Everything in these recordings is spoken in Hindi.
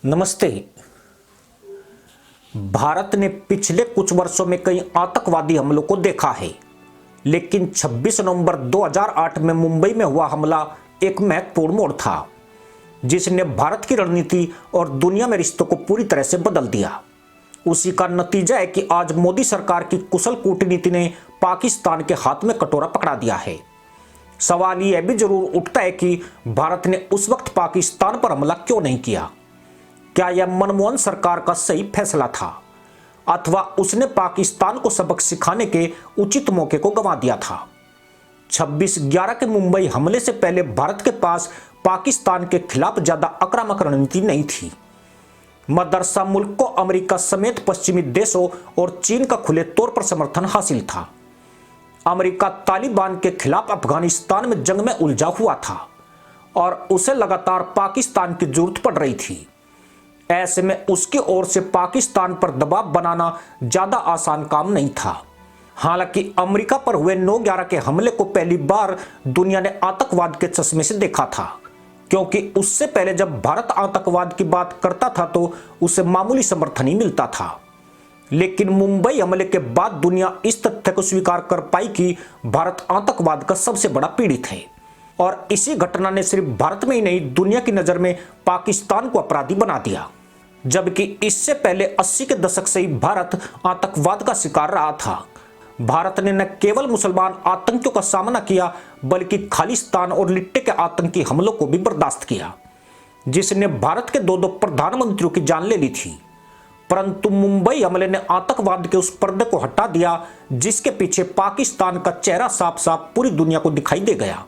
नमस्ते। भारत ने पिछले कुछ वर्षों में कई आतंकवादी हमलों को देखा है, लेकिन 26 नवंबर 2008 में मुंबई में हुआ हमला एक महत्वपूर्ण मोड़ था, जिसने भारत की रणनीति और दुनिया में रिश्तों को पूरी तरह से बदल दिया। उसी का नतीजा है कि आज मोदी सरकार की कुशल कूटनीति ने पाकिस्तान के हाथ में कटोरा पकड़ा दिया है। सवाल यह भी जरूर उठता है कि भारत ने उस वक्त पाकिस्तान पर हमला क्यों नहीं किया। क्या यह मनमोहन सरकार का सही फैसला था, अथवा उसने पाकिस्तान को सबक सिखाने के उचित मौके को गंवा दिया था। 26/11 के मुंबई हमले से पहले भारत के पास पाकिस्तान के खिलाफ ज्यादा आक्रामक रणनीति नहीं थी। मदरसा मुल्क को अमेरिका समेत पश्चिमी देशों और चीन का खुले तौर पर समर्थन हासिल था। अमेरिका तालिबान के खिलाफ अफगानिस्तान में जंग में उलझा हुआ था और उसे लगातार पाकिस्तान की जरूरत पड़ रही थी। ऐसे में उसकी ओर से पाकिस्तान पर दबाव बनाना ज्यादा आसान काम नहीं था। हालांकि अमेरिका पर हुए 9/11 के हमले को पहली बार दुनिया ने आतंकवाद के चश्मे से देखा था, क्योंकि उससे पहले जब भारत आतंकवाद की बात करता था तो उसे मामूली समर्थन ही मिलता था। लेकिन मुंबई हमले के बाद दुनिया इस तथ्य को स्वीकार कर पाई कि भारत आतंकवाद का सबसे बड़ा पीड़ित है, और इसी घटना ने सिर्फ भारत में ही नहीं, दुनिया की नजर में पाकिस्तान को अपराधी बना दिया। जबकि इससे पहले 80 के दशक से ही भारत आतंकवाद का शिकार रहा था। भारत ने न केवल मुसलमान आतंकियों का सामना किया, बल्कि खालिस्तान और लिट्टे के आतंकी हमलों को भी बर्दाश्त किया, जिसने भारत के दो प्रधानमंत्रियों की जान ले ली थी। परंतु मुंबई हमले ने आतंकवाद के उस पर्दे को हटा दिया जिसके पीछे पाकिस्तान का चेहरा साफ साफ पूरी दुनिया को दिखाई दे गया।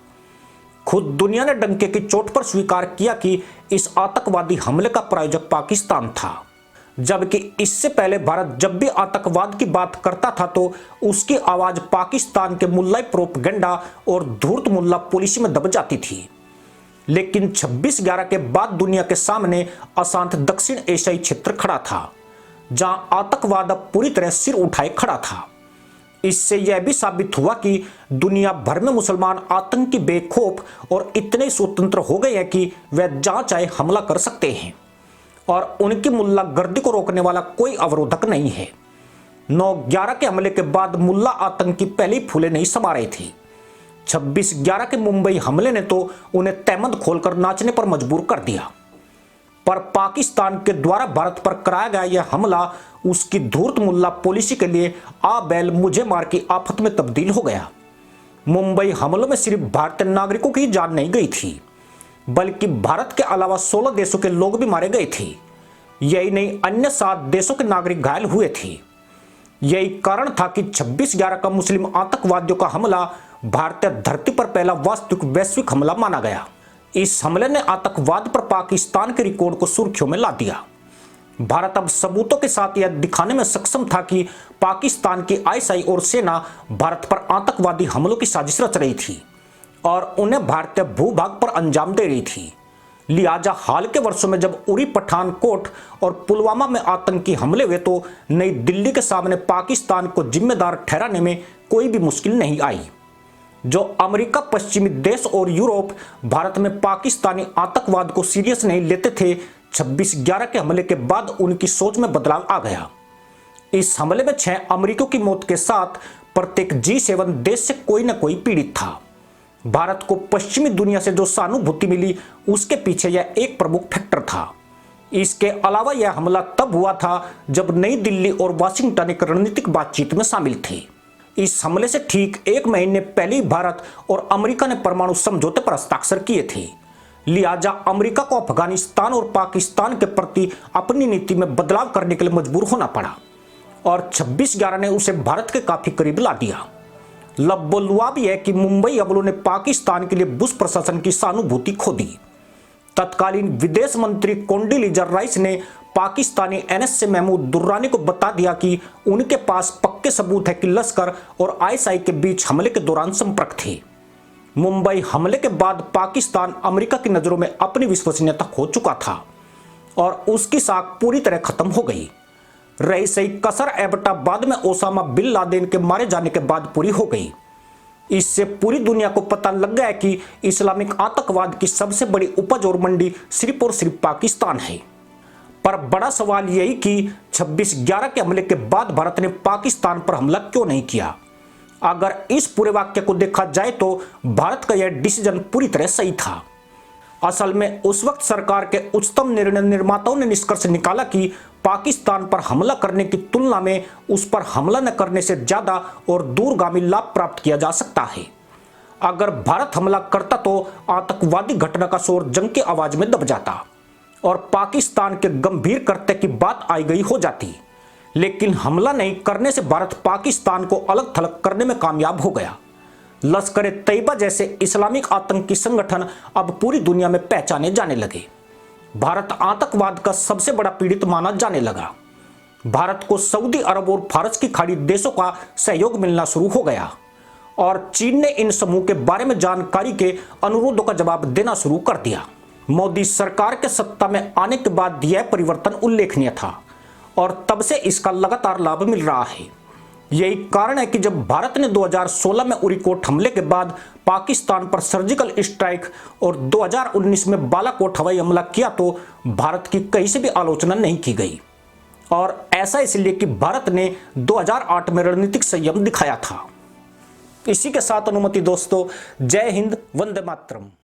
खुद दुनिया ने डंके की चोट पर स्वीकार किया कि इस आतंकवादी हमले का प्रायोजक पाकिस्तान था। जबकि इससे पहले भारत जब भी आतंकवाद की बात करता था तो उसकी आवाज पाकिस्तान के मुल्लाई प्रोपगेंडा और धूर्त मुल्ला पॉलिसी में दब जाती थी। लेकिन 26/11 के बाद दुनिया के सामने अशांत दक्षिण एशियाई क्षेत्र खड़ा था, जहां आतंकवाद अब पूरी तरह सिर उठाए खड़ा था। इससे यह भी साबित हुआ कि दुनिया भर में मुसलमान आतंकी बेखौफ और इतने स्वतंत्र हो गए हैं कि वे जहां चाहे हमला कर सकते हैं, और उनकी मुल्ला गर्दी को रोकने वाला कोई अवरोधक नहीं है। 9/11 के हमले के बाद मुल्ला आतंकी पहले ही फूले नहीं समा रहे थे। 26/11 के मुंबई हमले ने तो उन्हें तहमद खोलकर नाचने पर मजबूर कर दिया। पर पाकिस्तान के द्वारा भारत पर कराया गया यह हमला उसकी धूर्त मुल्ला पॉलिसी के लिए आ बैल मुझे मार की आफत में तब्दील हो गया। मुंबई हमलों में सिर्फ भारतीय नागरिकों की जान नहीं गई थी, बल्कि भारत के अलावा 16 देशों के लोग भी मारे गए थे। यही नहीं, अन्य 7 देशों के नागरिक घायल हुए थे। यही कारण था कि 26/11 का मुस्लिम आतंकवादियों का हमला भारतीय धरती पर पहला वास्तविक वैश्विक हमला माना गया। इस हमले ने आतंकवाद पर पाकिस्तान के रिकॉर्ड को सुर्खियों में ला दिया। भारत अब सबूतों के साथ यह दिखाने में सक्षम था कि पाकिस्तान की आईएसआई और सेना भारत पर आतंकवादी हमलों की साजिश रच रही थी और उन्हें भारतीय भूभाग पर अंजाम दे रही थी। लिहाजा हाल के वर्षों में जब उरी, पठानकोट और पुलवामा में आतंकी हमले हुए तो नई दिल्ली के सामने पाकिस्तान को जिम्मेदार ठहराने में कोई भी मुश्किल नहीं आई। जो अमेरिका, पश्चिमी देश और यूरोप भारत में पाकिस्तानी आतंकवाद को सीरियस नहीं लेते थे, 26/11 के हमले के बाद उनकी सोच में बदलाव आ गया। इस हमले में 6 अमेरिकियों की मौत के साथ प्रत्येक G7 देश से कोई न कोई पीड़ित था। भारत को पश्चिमी दुनिया से जो सहानुभूति मिली उसके पीछे यह एक प्रमुख फैक्टर था। इसके अलावा यह हमला तब हुआ था जब नई दिल्ली और वाशिंगटन एक रणनीतिक बातचीत में शामिल थे। इस हमले से ठीक 1 महीने पहले ही भारत और अमेरिका ने परमाणु समझौते पर हस्ताक्षर किए थे। लिहाजा अमेरिका को अफगानिस्तान और पाकिस्तान के प्रति अपनी नीति में बदलाव करने के लिए मजबूर होना पड़ा, और 26/11 ने उसे भारत के काफी करीब ला दिया। लबोलुआब यह कि मुंबई हमलों ने पाकिस्तान के लिए बुश प्रशासन की सहानुभूति खो दी। तत्कालीन विदेश मंत्री कोंडीलीजा राइस ने पाकिस्तानी NSA महमूद दुर्रानी को बता दिया कि उनके पास पक्के सबूत है कि लश्कर और आईएसआई के बीच हमले के दौरान संपर्क थे। मुंबई हमले के बाद पाकिस्तान अमेरिका की नजरों में अपनी विश्वसनीयता खो चुका था और उसकी साख पूरी तरह खत्म हो गई। रही सही कसर एबटाबाद में ओसामा बिन लादेन के मारे जाने के बाद पूरी हो गई। इससे पूरी दुनिया को पता लग गया कि इस्लामिक आतंकवाद की सबसे बड़ी उपज और मंडी सिर्फ और सिर्फ पाकिस्तान है। पर बड़ा सवाल यही कि 26/11 के हमले के बाद भारत ने पाकिस्तान पर हमला क्यों नहीं किया। अगर इस पूरे वाक्य को देखा जाए तो भारत का यह डिसीजन पूरी तरह सही था। असल में उस वक्त सरकार के उच्चतम निर्णय निर्माताओं ने निष्कर्ष निकाला कि पाकिस्तान पर हमला करने की तुलना में उस पर हमला न करने से ज्यादा और दूरगामी लाभ प्राप्त किया जा सकता है। अगर भारत हमला करता तो आतंकवादी घटना का शोर जंग की आवाज में दब जाता और पाकिस्तान के गंभीर कृत्य की बात आई गई हो जाती, लेकिन हमला नहीं करने से भारत पाकिस्तान को अलग थलग करने में कामयाब हो गया। लश्कर-ए-तैयबा जैसे इस्लामिक आतंकी संगठन अब पूरी दुनिया में पहचाने जाने लगे। भारत आतंकवाद का सबसे बड़ा पीड़ित माना जाने लगा। भारत को सऊदी अरब और फारस की खाड़ी देशों का सहयोग मिलना शुरू हो गया और चीन ने इन समूह के बारे में जानकारी के अनुरोधों का जवाब देना शुरू कर दिया। मोदी सरकार के सत्ता में आने के बाद यह परिवर्तन उल्लेखनीय था और तब से इसका लगातार लाभ मिल रहा है। यही कारण है कि जब भारत ने 2016 में उरीकोट हमले के बाद पाकिस्तान पर सर्जिकल स्ट्राइक और 2019 में बालाकोट हवाई हमला किया तो भारत की कहीं से भी आलोचना नहीं की गई, और ऐसा इसलिए कि भारत ने 2008 में रणनीतिक संयम दिखाया था। इसी के साथ अनुमति दोस्तों, जय हिंद, वंदे मातरम।